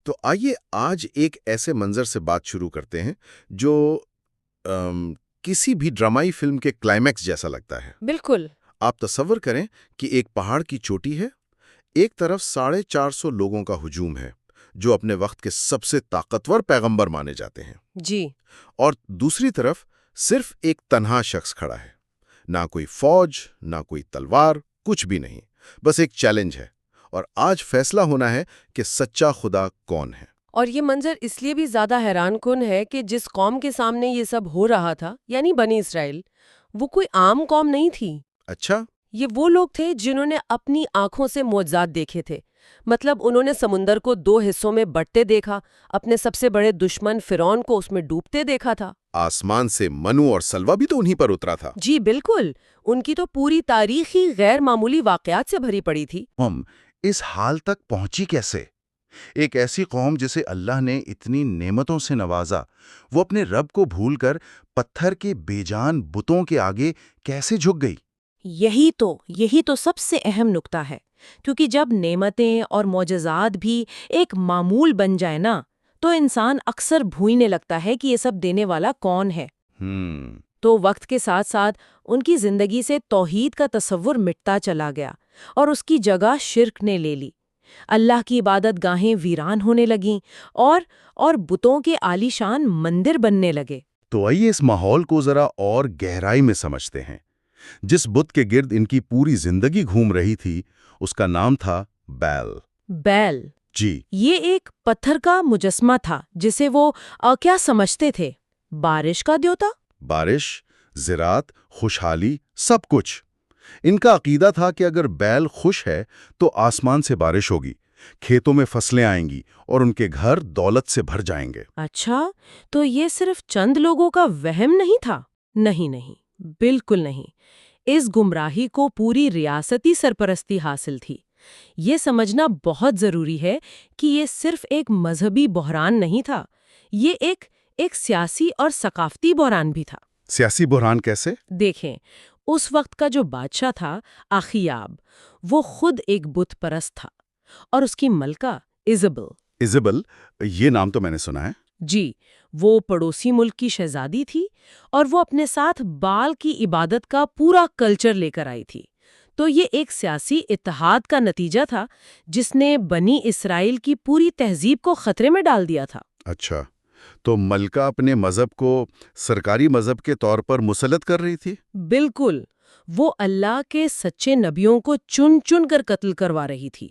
تو آئیے آج ایک ایسے منظر سے بات شروع کرتے ہیں جو کسی بھی ڈرامائی فلم کے کلائمیکس جیسا لگتا ہے۔ بالکل۔ آپ تصور کریں کہ ایک پہاڑ کی چوٹی ہے، ایک طرف 450 لوگوں کا ہجوم ہے جو اپنے وقت کے سب سے طاقتور پیغمبر مانے جاتے ہیں، جی۔ اور دوسری طرف صرف ایک تنہا شخص کھڑا ہے، نہ کوئی فوج، نہ کوئی تلوار، کچھ بھی نہیں، بس ایک چیلنج ہے، اور آج فیصلہ ہونا ہے کہ سچا خدا کون ہے۔ اور یہ منظر اس لیے بھی زیادہ حیران کن ہے کہ جس قوم کے سامنے یہ سب ہو رہا تھا، یعنی بنی اسرائیل، وہ کوئی عام قوم نہیں تھی۔ اچھا۔ یہ وہ لوگ تھے جنہوں نے اپنی آنکھوں سے معجزات دیکھے تھے۔ مطلب انہوں نے سمندر کو 2 حصوں میں بٹتے دیکھا، اپنے سب سے بڑے دشمن فرعون کو اس میں ڈوبتے دیکھا تھا۔ آسمان سے منو اور سلوا بھی تو انہی پر اترا تھا۔ جی بالکل، ان کی تو پوری تاریخ ہی غیر معمولی واقعات سے بھری پڑی تھی۔ ہم اس حال تک پہنچی کیسے؟ ایک ایسی قوم جسے اللہ نے اتنی نعمتوں سے نوازا، وہ اپنے رب کو بھول کر پتھر کے بے جان بتوں کے آگے کیسے جھک گئی؟ یہی تو سب سے اہم نکتہ ہے، کیونکہ جب نعمتیں اور معجزات بھی ایک معمول بن جائے نا، تو انسان اکثر بھولنے لگتا ہے کہ یہ سب دینے والا کون ہے۔ تو وقت کے ساتھ ساتھ ان کی زندگی سے توحید کا تصور مٹتا چلا گیا اور اس کی جگہ شرک نے لے لی۔ اللہ کی عبادت گاہیں ویران ہونے لگیں اور بتوں کے عالیشان مندر بننے لگے۔ تو آئیے اس ماحول کو ذرا اور گہرائی میں سمجھتے ہیں۔ جس بت کے گرد ان کی پوری زندگی گھوم رہی تھی، اس کا نام تھا بیل۔ جی، یہ ایک پتھر کا مجسمہ تھا جسے وہ کیا سمجھتے تھے؟ بارش کا دیوتا؟ بارش، زراعت، خوشحالی، سب کچھ۔ ان کا عقیدہ تھا کہ اگر بیل خوش ہے تو آسمان سے بارش ہوگی، کھیتوں میں فصلیں آئیں گی اور ان کے گھر دولت سے بھر جائیں گے۔ اچھا، تو یہ صرف چند لوگوں کا وہم نہیں تھا؟ نہیں، بالکل نہیں۔ اس گمراہی کو پوری ریاستی سرپرستی حاصل تھی۔ یہ سمجھنا بہت ضروری ہے کہ یہ صرف ایک مذہبی بحران نہیں تھا، یہ ایک سیاسی اور ثقافتی بحران بھی تھا۔ سیاسی بحران کیسے؟ دیکھیں، اس وقت کا جو بادشاہ تھا اخیاب، وہ خود ایک بت پرست تھا، اور اس کی ملکہ ایزبل، یہ نام تو میں نے سنا ہے۔ جی، وہ پڑوسی ملک کی شہزادی تھی اور وہ اپنے ساتھ بال کی عبادت کا پورا کلچر لے کر آئی تھی۔ تو یہ ایک سیاسی اتحاد کا نتیجہ تھا جس نے بنی اسرائیل کی پوری تہذیب کو خطرے میں ڈال دیا تھا۔ اچھا، تو ملکہ اپنے مذہب کو سرکاری مذہب کے طور پر مسلط کر رہی تھی؟ بالکل، وہ اللہ کے سچے نبیوں کو چن چن کر قتل کروا رہی تھی،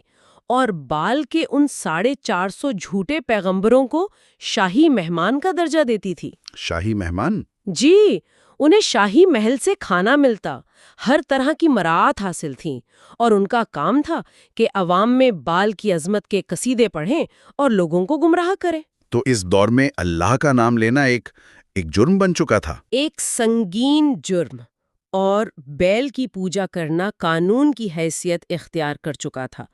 اور بال کے ان 450 جھوٹے پیغمبروں کو شاہی مہمان کا درجہ دیتی تھی۔ شاہی مہمان؟ جی، انہیں شاہی محل سے کھانا ملتا، ہر طرح کی مراعات حاصل تھیں، اور ان کا کام تھا کہ عوام میں بال کی عظمت کے قصیدے پڑھیں اور لوگوں کو گمراہ کریں۔ تو اس دور میں اللہ کا نام لینا ایک جرم بن چکا تھا۔ ایک سنگین جرم، اور بیل کی پوجا کرنا قانون کی حیثیت اختیار کر چکا تھا۔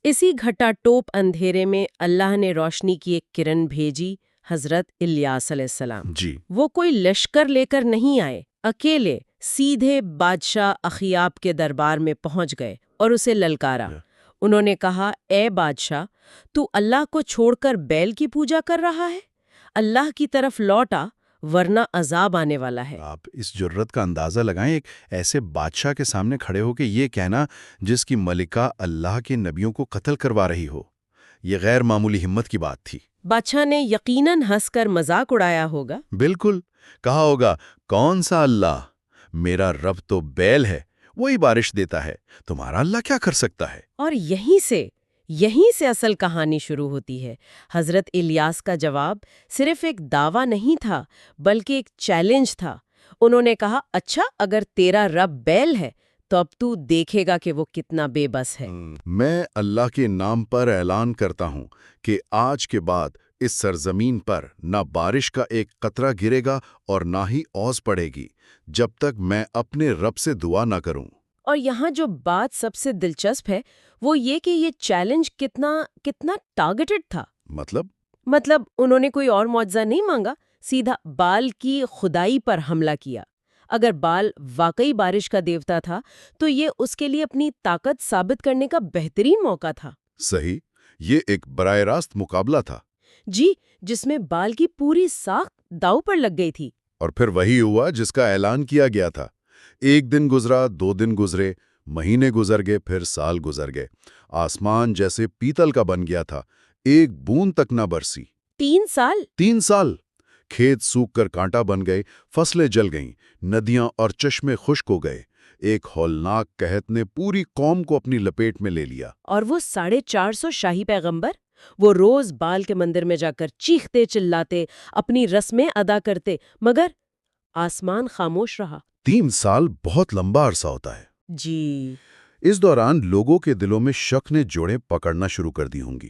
اسی گھٹا ٹوپ اندھیرے میں اللہ نے روشنی کی ایک کرن بھیجی، حضرت الیاس علیہ السلام۔ جی، وہ کوئی لشکر لے کر نہیں آئے، اکیلے سیدھے بادشاہ اخیاب کے دربار میں پہنچ گئے اور اسے للکارا۔ انہوں نے کہا، اے بادشاہ، تو اللہ کو چھوڑ کر بیل کی پوجا کر رہا ہے؟ اللہ کی طرف لوٹا، ورنہ عذاب آنے والا ہے۔ آپ اس جرت کا اندازہ لگائیں، ایک ایسے بادشاہ کے سامنے کھڑے ہو کے یہ کہنا، جس کی ملکہ اللہ کے نبیوں کو قتل کروا رہی ہو، یہ غیر معمولی ہمت کی بات تھی۔ بادشاہ نے یقیناً ہنس کر مذاق اڑایا ہوگا۔ بالکل، کہا ہوگا، کون سا اللہ؟ میرا رب تو بیل ہے، وہی بارش دیتا ہے، تمہارا اللہ کیا کر سکتا ہے؟ اور یہیں سے اصل کہانی شروع ہوتی ہے۔ حضرت الیاس کا جواب صرف ایک دعویٰ نہیں تھا، بلکہ ایک چیلنج تھا۔ انہوں نے کہا، اچھا، اگر تیرا رب بیل ہے تو اب تو دیکھے گا کہ وہ کتنا بے بس ہے۔ میں اللہ کے نام پر اعلان کرتا ہوں کہ آج کے بعد اس سرزمین پر نہ بارش کا ایک قطرہ گرے گا اور نہ ہی اوس پڑے گی، جب تک میں اپنے رب سے دعا نہ کروں۔ اور یہاں جو بات سب سے دلچسپ ہے وہ یہ کہ یہ چیلنج کتنا ٹارگیٹڈ تھا۔ مطلب انہوں نے کوئی اور معجزہ نہیں مانگا، سیدھا بال کی خدائی پر حملہ کیا۔ اگر بال واقعی بارش کا دیوتا تھا تو یہ اس کے لیے اپنی طاقت ثابت کرنے کا بہترین موقع تھا۔ صحیح، یہ ایک براہ راست مقابلہ تھا۔ جی، جس میں بال کی پوری ساخت داؤ پر لگ گئی تھی۔ اور پھر وہی ہوا جس کا اعلان کیا گیا تھا۔ ایک دن گزرا، 2 دن گزرے، مہینے گزر گئے، پھر سال گزر گئے۔ آسمان جیسے پیتل کا بن گیا تھا، ایک بوند تک نہ برسی۔ 3 سال؟ 3 سال! کھیت سوکھ کر کانٹا بن گئے، فصلیں جل گئیں، ندیاں اور چشمے خشک ہو گئے۔ ایک ہولناک قحط نے پوری قوم کو اپنی لپیٹ میں لے لیا۔ اور وہ 450 شاہی پیغمبر، وہ روز بال کے مندر میں جا کر چیختے چلاتے، اپنی رسمیں ادا کرتے، مگر آسمان خاموش رہا۔ 3 سال بہت لمبا عرصہ ہوتا ہے۔ جی۔ اس دوران لوگوں کے دلوں میں شک نے جوڑیں پکڑنا شروع کر دی ہوں گی۔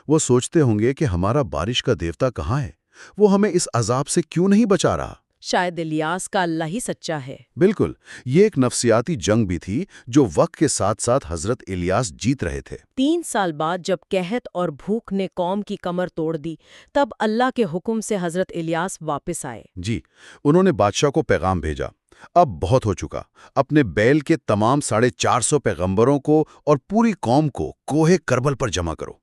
وہ سوچتے ہوں گے کہ ہمارا بارش کا دیوتا کہاں ہے؟ وہ ہمیں اس عذاب سے کیوں نہیں بچا رہا؟ شاید الیاس کا اللہ ہی سچا ہے۔ بالکل، یہ ایک نفسیاتی جنگ بھی تھی جو وقت کے ساتھ ساتھ حضرت الیاس جیت رہے تھے۔ 3 سال بعد جب قحط اور بھوک نے قوم کی کمر توڑ دی، تب اللہ کے حکم سے حضرت الیاس واپس آئے۔ جی، انہوں نے بادشاہ کو پیغام بھیجا، اب بہت ہو چکا، اپنے بیل کے تمام 450 پیغمبروں کو اور پوری قوم کو کوہ کربل پر جمع کرو۔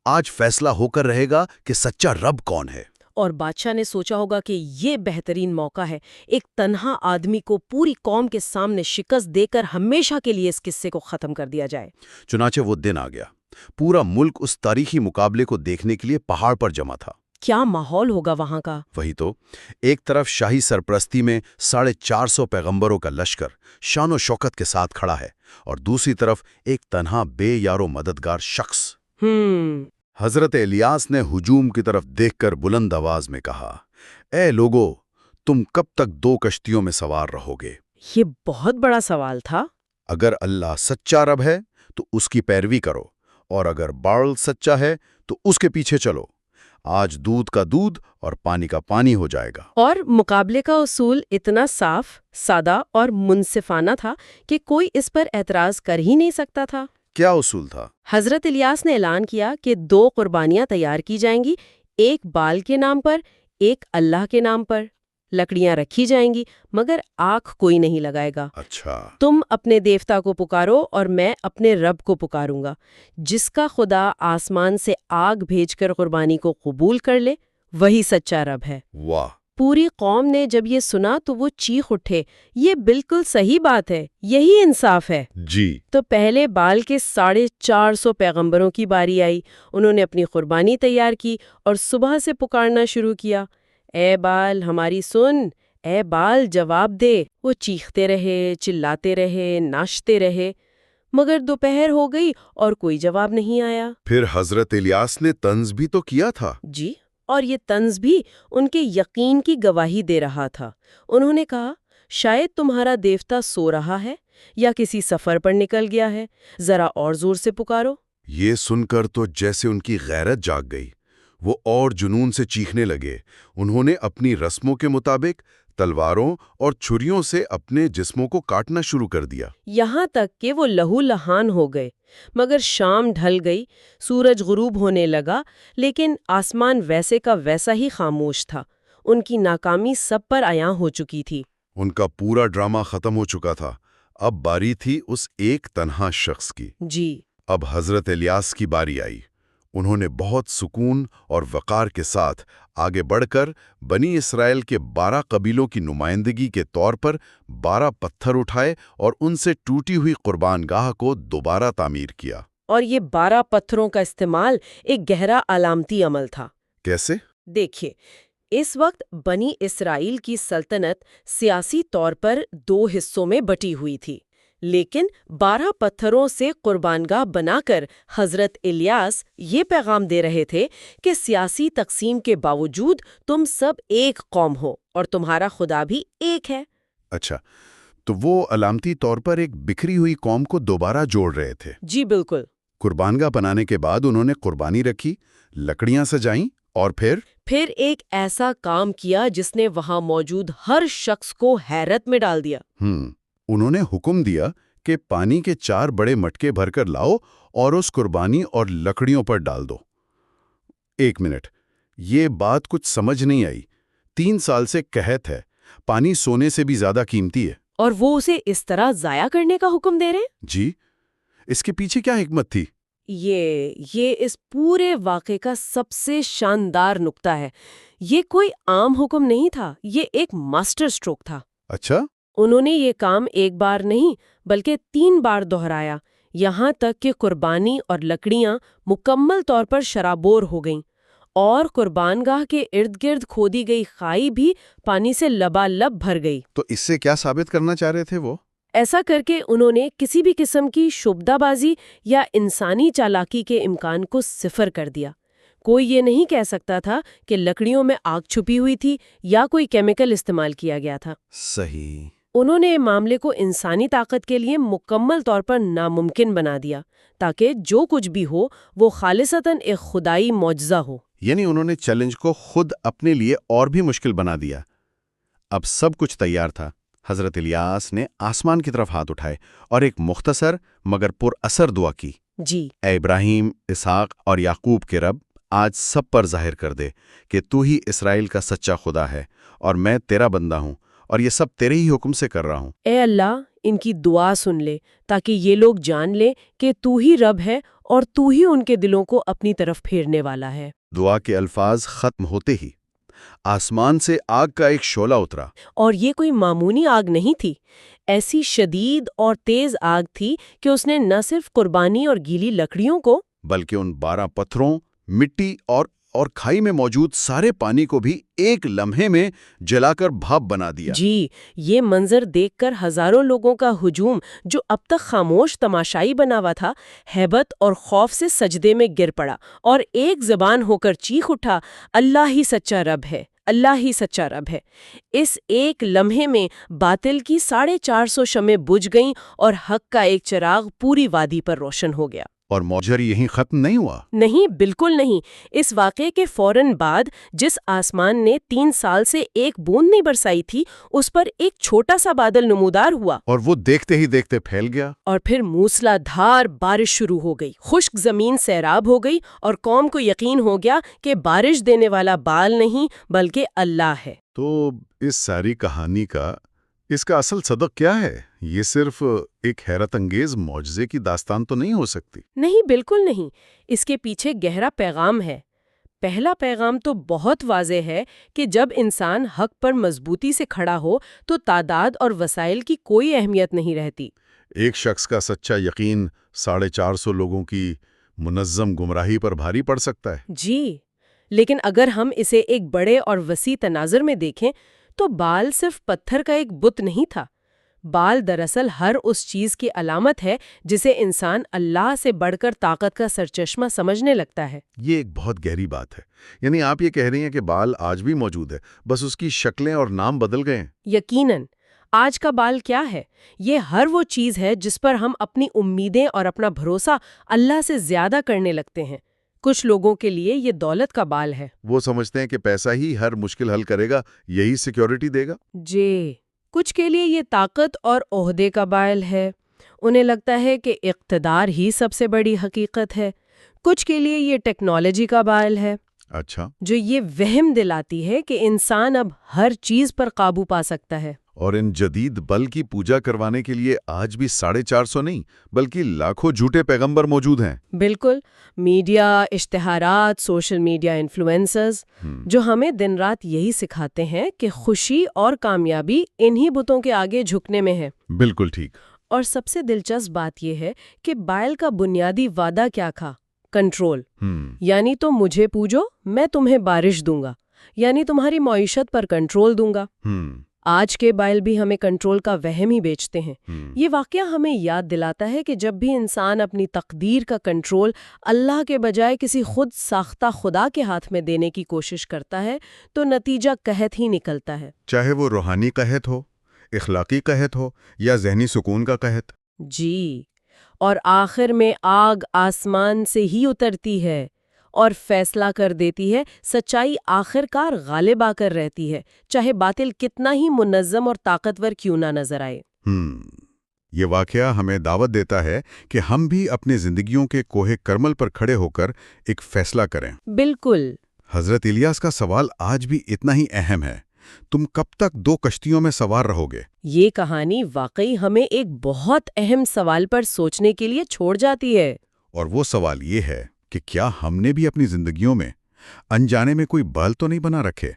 آج فیصلہ ہو کر رہے گا کہ سچا رب کون ہے۔ اور بادشاہ نے سوچا ہوگا کہ یہ بہترین موقع ہے، ایک تنہا آدمی کو پوری قوم کے سامنے شکست دے کر ہمیشہ کے لیے اس قصے کو ختم کر دیا جائے۔ چنانچہ وہ دن آ گیا۔ پورا ملک اس تاریخی مقابلے کو دیکھنے کے لیے پہاڑ پر جمع تھا۔ کیا ماحول ہوگا وہاں کا؟ وہی تو، ایک طرف شاہی سرپرستی میں 450 پیغمبروں کا لشکر شان و شوکت کے ساتھ کھڑا ہے، اور دوسری طرف ایک تنہا بے یار و مددگار شخص۔ حضرت الیاس نے ہجوم کی طرف دیکھ کر بلند آواز میں کہا، اے لوگو، تم کب تک 2 کشتیوں میں سوار رہو گے؟ یہ بہت بڑا سوال تھا۔ اگر اللہ سچا رب ہے تو اس کی پیروی کرو، اور اگر بال سچا ہے تو اس کے پیچھے چلو۔ آج دودھ کا دودھ اور پانی کا پانی ہو جائے گا۔ اور مقابلے کا اصول اتنا صاف، سادہ اور منصفانہ تھا کہ کوئی اس پر اعتراض کر ہی نہیں سکتا تھا۔ کیا اصول تھا؟ حضرت الیاس نے اعلان کیا کہ 2 قربانیاں تیار کی جائیں گی، ایک بال کے نام پر، ایک اللہ کے نام پر۔ لکڑیاں رکھی جائیں گی مگر آنکھ کوئی نہیں لگائے گا۔ اچھا۔ تم اپنے دیوتا کو پکارو اور میں اپنے رب کو پکاروں گا۔ جس کا خدا آسمان سے آگ بھیج کر قربانی کو قبول کر لے، وہی سچا رب ہے۔ واہ! پوری قوم نے جب یہ سنا تو وہ چیخ اٹھے، یہ بالکل صحیح بات ہے، یہی انصاف ہے۔ جی۔ تو پہلے بال کے 450 پیغمبروں کی باری آئی۔ انہوں نے اپنی قربانی تیار کی اور صبح سے پکارنا شروع کیا، اے بال ہماری سن، اے بال جواب دے۔ وہ چیختے رہے، چلاتے رہے، ناچتے رہے، مگر دوپہر ہو گئی اور کوئی جواب نہیں آیا۔ پھر حضرت الیاس نے طنز بھی تو کیا تھا۔ جی، اور یہ طنز بھی ان کے یقین کی گواہی دے رہا تھا۔ انہوں نے کہا، شاید تمہارا دیوتا سو رہا ہے یا کسی سفر پر نکل گیا ہے، ذرا اور زور سے پکارو۔ یہ سن کر تو جیسے ان کی غیرت جاگ گئی، وہ اور جنون سے چیخنے لگے۔ انہوں نے اپنی رسموں کے مطابق تلواروں اور چھریوں سے اپنے جسموں کو کاٹنا شروع کر دیا، یہاں تک کہ وہ لہو لہان ہو گئے۔ مگر شام ڈھل گئی، سورج غروب ہونے لگا، لیکن آسمان ویسے کا ویسا ہی خاموش تھا۔ ان کی ناکامی سب پر عیاں ہو چکی تھی۔ ان کا پورا ڈرامہ ختم ہو چکا تھا۔ اب باری تھی اس ایک تنہا شخص کی۔ جی۔ اب حضرت الیاس کی باری آئی۔ انہوں نے بہت سکون اور وقار کے ساتھ آگے بڑھ کر بنی اسرائیل کے 12 قبیلوں کی نمائندگی کے طور پر 12 پتھر اٹھائے اور ان سے ٹوٹی ہوئی قربان گاہ کو دوبارہ تعمیر کیا۔ اور یہ 12 پتھروں کا استعمال ایک گہرا علامتی عمل تھا۔ کیسے؟ دیکھیے، اس وقت بنی اسرائیل کی سلطنت سیاسی طور پر 2 حصوں میں بٹی ہوئی تھی، لیکن 12 پتھروں سے قربانگاہ بنا کر حضرت الیاس یہ پیغام دے رہے تھے کہ سیاسی تقسیم کے باوجود تم سب ایک قوم ہو اور تمہارا خدا بھی ایک ہے۔ اچھا، تو وہ علامتی طور پر ایک بکھری ہوئی قوم کو دوبارہ جوڑ رہے تھے۔ جی بالکل۔ قربانگاہ بنانے کے بعد انہوں نے قربانی رکھی، لکڑیاں سجائیں اور پھر ایک ایسا کام کیا جس نے وہاں موجود ہر شخص کو حیرت میں ڈال دیا۔ انہوں نے حکم دیا کہ پانی کے 4 بڑے مٹکے بھر کر لاؤ اور اس قربانی اور لکڑیوں پر ڈال دو۔ 1 منٹ، یہ بات کچھ سمجھ نہیں آئی۔ 3 سال سے قحط ہے، پانی سونے سے بھی زیادہ قیمتی ہے، اور وہ اسے اس طرح ضائع کرنے کا حکم دے رہے ہیں؟ جی، اس کے پیچھے کیا حکمت تھی؟ یہ اس پورے واقعے کا سب سے شاندار نقطہ ہے۔ یہ کوئی عام حکم نہیں تھا، یہ ایک ماسٹر سٹروک تھا۔ اچھا؟ انہوں نے یہ کام ایک بار نہیں بلکہ 3 بار دہرایا، یہاں تک کہ قربانی اور لکڑیاں مکمل طور پر شرابور ہو گئیں، اور قربان گاہ کے ارد گرد کھودی گئی خائی بھی پانی سے لبالب بھر گئی۔ تو اس سے کیا ثابت کرنا چاہ رہے تھے وہ؟ ایسا کر کے انہوں نے کسی بھی قسم کی شبدہ بازی یا انسانی چالاکی کے امکان کو صفر کر دیا۔ کوئی یہ نہیں کہہ سکتا تھا کہ لکڑیوں میں آگ چھپی ہوئی تھی یا کوئی کیمیکل استعمال کیا گیا تھا۔ صحیح۔ انہوں نے معاملے کو انسانی طاقت کے لیے مکمل طور پر ناممکن بنا دیا تاکہ جو کچھ بھی ہو وہ خالصتاً ایک خدائی معجزہ ہو۔ یعنی انہوں نے چیلنج کو خود اپنے لیے اور بھی مشکل بنا دیا۔ اب سب کچھ تیار تھا۔ حضرت الیاس نے آسمان کی طرف ہاتھ اٹھائے اور ایک مختصر مگر پر اثر دعا کی۔ جی، اے ابراہیم، اسحاق اور یعقوب کے رب، آج سب پر ظاہر کر دے کہ تو ہی اسرائیل کا سچا خدا ہے اور میں تیرا بندہ ہوں اور یہ سب تیرے ہی حکم سے کر رہا ہوں۔ اے اللہ، ان کی دعا سن لے تاکہ یہ لوگ جان لیں کہ تو ہی رب ہے اور تو ہی ان کے دلوں کو اپنی طرف پھیرنے والا ہے۔ دعا کے الفاظ ختم ہوتے ہی آسمان سے آگ کا ایک شعلہ اترا۔ اور یہ کوئی معمولی آگ نہیں تھی، ایسی شدید اور تیز آگ تھی کہ اس نے نہ صرف قربانی اور گیلی لکڑیوں کو بلکہ ان 12 پتھروں، مٹی اور کھائی میں موجود سارے پانی کو بھی ایک لمحے میں جلا کر بھاپ بنا دیا۔ جی، یہ منظر دیکھ کر ہزاروں لوگوں کا ہجوم جو اب تک خاموش تماشائی بنا ہوا تھا، ہیبت اور خوف سے سجدے میں گر پڑا اور ایک زبان ہو کر چیخ اٹھا، اللہ ہی سچا رب ہے، اللہ ہی سچا رب ہے۔ اس ایک لمحے میں باطل کی 450 شمعیں بجھ گئیں اور حق کا ایک چراغ پوری وادی پر روشن ہو گیا۔ اور موجر یہیں ختم نہیں ہوا۔ نہیں، بالکل نہیں۔ اس واقعے کے فوراً بعد جس آسمان نے 3 سال سے ایک بوند نہیں برسائی تھی، اس پر ایک چھوٹا سا بادل نمودار ہوا، اور وہ دیکھتے ہی دیکھتے پھیل گیا۔ اور پھر موسلا دھار بارش شروع ہو گئی۔ خشک زمین سیراب ہو گئی اور قوم کو یقین ہو گیا کہ بارش دینے والا بال نہیں بلکہ اللہ ہے۔ تو اس ساری کہانی کا اس کا اصل صدق کیا ہے؟ یہ صرف ایک حیرت انگیز معجزے کی داستان تو نہیں ہو سکتی۔ نہیں، بالکل نہیں۔ اس کے پیچھے گہرا پیغام ہے۔ پہلا پیغام تو بہت واضح ہے کہ جب انسان حق پر مضبوطی سے کھڑا ہو تو تعداد اور وسائل کی کوئی اہمیت نہیں رہتی۔ ایک شخص کا سچا یقین 450 لوگوں کی منظم گمراہی پر بھاری پڑ سکتا ہے۔ جی، لیکن اگر ہم اسے ایک بڑے اور وسیع تناظر میں دیکھیں تو بال صرف پتھر کا ایک بت نہیں تھا۔ بال دراصل ہر اس چیز کی علامت ہے جسے انسان اللہ سے بڑھ کر طاقت کا سرچشمہ سمجھنے لگتا ہے۔ یہ ایک بہت گہری بات ہے۔ یعنی آپ یہ کہہ رہی ہیں کہ بال آج بھی موجود ہے، بس اس کی شکلیں اور نام بدل گئے ہیں۔ یقیناً، آج کا بال کیا ہے؟ یہ ہر وہ چیز ہے جس پر ہم اپنی امیدیں اور اپنا بھروسہ اللہ سے زیادہ کرنے لگتے ہیں۔ کچھ لوگوں کے لیے یہ دولت کا بال ہے۔ وہ سمجھتے ہیں کہ پیسہ ہی ہر مشکل حل کرے گا، یہی سیکیورٹی دے گا۔ جی، کچھ کے لیے یہ طاقت اور عہدے کا بال ہے۔ انہیں لگتا ہے کہ اقتدار ہی سب سے بڑی حقیقت ہے۔ کچھ کے لیے یہ ٹیکنالوجی کا بال ہے، اچھا۔ جو یہ وہم دلاتی ہے کہ انسان اب ہر چیز پر قابو پا سکتا ہے۔ اور ان جدید بل کی پوجا کروانے کے لیے آج بھی 450 نہیں بلکہ لاکھوں جھوٹے پیغمبر موجود ہیں۔ بالکل، میڈیا، اشتہارات، سوشل میڈیا انفلوئنسرز جو ہمیں دن رات یہی سکھاتے ہیں کہ خوشی اور کامیابی انہی بتوں کے آگے جھکنے میں ہے۔ بالکل ٹھیک۔ اور سب سے دلچسپ بات یہ ہے کہ بائل کا بنیادی وعدہ کیا تھا؟ کنٹرول۔ یعنی تم مجھے پوجو، میں تمہیں بارش دوں گا، یعنی تمہاری معیشت پر کنٹرول دوں گا۔ آج کے بائل بھی ہمیں کنٹرول کا وہم ہی بیچتے ہیں۔ یہ واقعہ ہمیں یاد دلاتا ہے کہ جب بھی انسان اپنی تقدیر کا کنٹرول اللہ کے بجائے کسی خود ساختہ خدا کے ہاتھ میں دینے کی کوشش کرتا ہے تو نتیجہ قحط ہی نکلتا ہے۔ چاہے وہ روحانی قحط ہو، اخلاقی قحط ہو یا ذہنی سکون کا قحط۔ جی، اور آخر میں آگ آسمان سے ہی اترتی ہے اور فیصلہ کر دیتی ہے۔ سچائی آخر کار غالب آ کر رہتی ہے، چاہے باطل کتنا ہی منظم اور طاقتور کیوں نہ نظر آئے۔ یہ واقعہ ہمیں دعوت دیتا ہے کہ ہم بھی اپنی زندگیوں کے کوہ کرمل پر کھڑے ہو کر ایک فیصلہ کریں۔ بالکل۔ حضرت الیاس کا سوال آج بھی اتنا ہی اہم ہے۔ تم کب تک 2 کشتیوں میں سوار رہو گے؟ یہ کہانی واقعی ہمیں ایک بہت اہم سوال پر سوچنے کے لیے چھوڑ جاتی ہے۔ اور وہ سوال یہ ہے کہ کیا ہم نے بھی اپنی زندگیوں میں انجانے میں کوئی بال تو نہیں بنا رکھے؟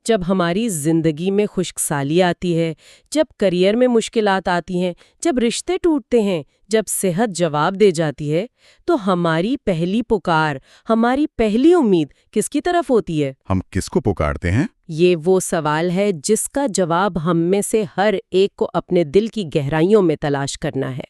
جب ہماری زندگی میں خشک سالی آتی ہے، جب کریئر میں مشکلات آتی ہیں، جب رشتے ٹوٹتے ہیں، جب صحت جواب دے جاتی ہے، تو ہماری پہلی پکار، ہماری پہلی امید کس کی طرف ہوتی ہے؟ ہم کس کو پکارتے ہیں؟ یہ وہ سوال ہے جس کا جواب ہم میں سے ہر ایک کو اپنے دل کی گہرائیوں میں تلاش کرنا ہے۔